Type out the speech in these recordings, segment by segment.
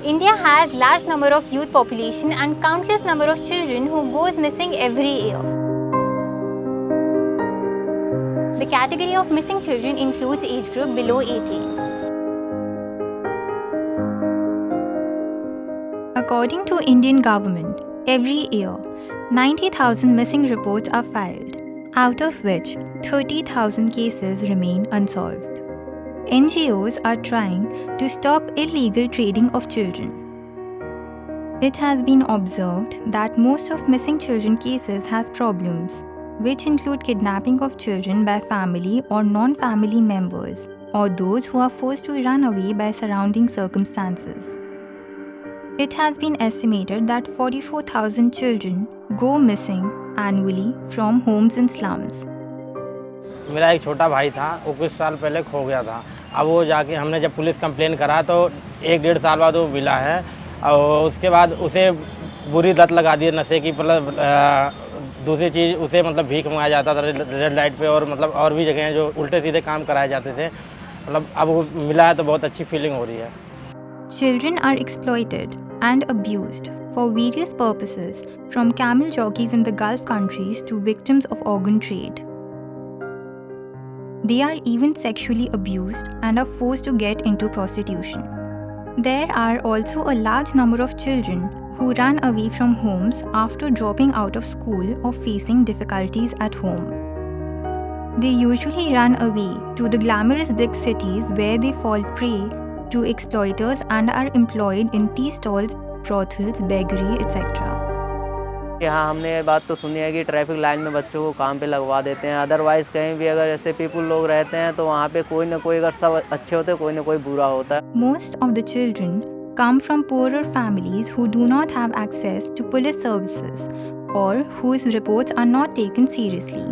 India has large number of youth population and countless number of children who goes missing every year. The category of missing children includes age group below 18. According to Indian government, every year 90,000 missing reports are filed, out of which 30,000 cases remain unsolved. NGOs are trying to stop illegal trading of children. It has been observed that most of missing children cases has problems, which include kidnapping of children by family or non-family members, or those who are forced to run away by surrounding circumstances. It has been estimated that 44,000 children go missing annually from homes in slums. मेरा एक छोटा भाई था, वो कुछ साल पहले खो गया था। अब वो जाके हमने जब पुलिस कंप्लेन करा तो 1-1.5 साल बाद वो मिला है और उसके बाद उसे बुरी लत लगा दी नशे की। मतलब दूसरी चीज़ उसे मतलब भीख मंगाया जाता था रेड लाइट पे और मतलब और भी जगह हैं जो उल्टे सीधे काम कराए जाते थे। मतलब अब वो मिला है तो बहुत अच्छी फीलिंग हो रही है। Children are exploited and abused for various purposes, from camel jockeys in the Gulf countries to victims of organ trade. They are even sexually abused and are forced to get into prostitution. There are also a large number of children who run away from homes after dropping out of school or facing difficulties at home. They usually run away to the glamorous big cities where they fall prey to exploiters and are employed in tea stalls, brothels, beggary, etc. यहाँ हमने ये बात तो सुनी है कि traffic line में बच्चों को काम पे लगवा देते हैं। अदरवाइज़ कहीं भी अगर ऐसे पीपल लोग रहते हैं तो वहाँ पे कोई ना कोई, अगर सब अच्छे होते कोई ना कोई बुरा होता है। Most of the children come from poorer families who do not have access to police services or whose reports are not taken seriously.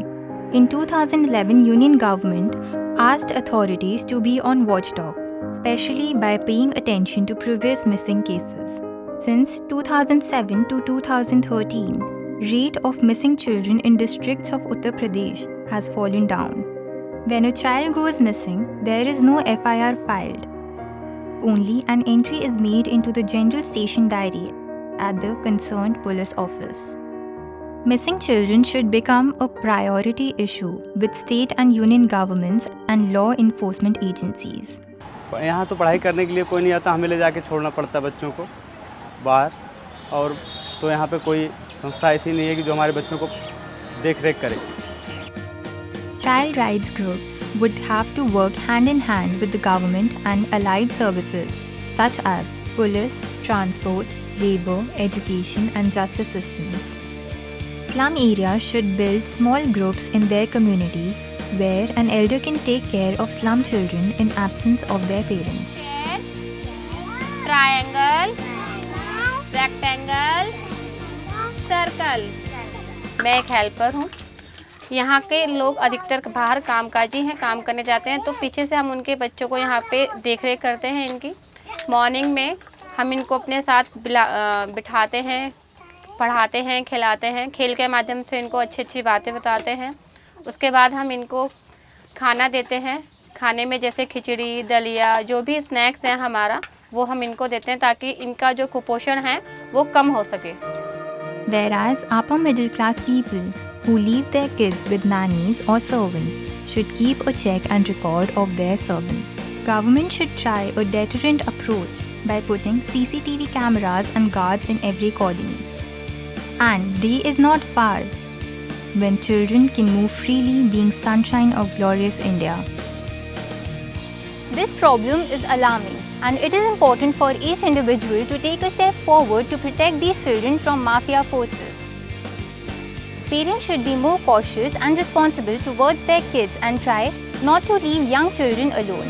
In 2011, Union government asked authorities to be on watchdog, especially by paying attention to previous missing cases. Since 2007 to 2013, rate of missing children in districts of Uttar Pradesh has fallen down. When a child goes missing, there is no FIR filed. Only an entry is made into the general station diary at the concerned police office. Missing children should become a priority issue with state and union governments and law enforcement agencies. यहाँ तो पढ़ाई करने के लिए कोई नहीं आता, हमें ले जाके छोड़ना पड़ता है बच्चों को बाहर। और तो यहाँ पे कोई संस्था ऐसी नहीं है कि जो हमारे बच्चों को देख रेख करे। Child rights groups would have to work hand in hand with the government and allied services such as police, transport, labor, education and justice systems. Slum areas should build small groups in their communities where an elder can take care of slum children in absence of their parents. Triangle, rectangle, circle. मैं एक helper हूँ। यहाँ के लोग अधिकतर बाहर कामकाजी हैं, काम करने जाते हैं, तो पीछे से हम उनके बच्चों को यहाँ पे देख रेख करते हैं इनकी। मॉर्निंग में हम इनको अपने साथ बिठाते हैं, पढ़ाते हैं, खिलाते हैं, खेल के माध्यम से इनको अच्छी अच्छी बातें बताते हैं। उसके बाद हम इनको खाना देते हैं। खाने में जैसे खिचड़ी, दलिया, जो भी स्नैक्स हैं हमारा, वो हम इनको देते हैं ताकि इनका जो कुपोषण है वो कम हो सके। Whereas upper middle class people who leave their kids with nannies or servants should keep a check and record of their servants. Government should try a deterrent approach by putting CCTV cameras and guards in every colony. And day is not far when children can move freely, being sunshine of glorious India. This problem is alarming, and it is important for each individual to take a step forward to protect these children from mafia forces. Parents should be more cautious and responsible towards their kids and try not to leave young children alone.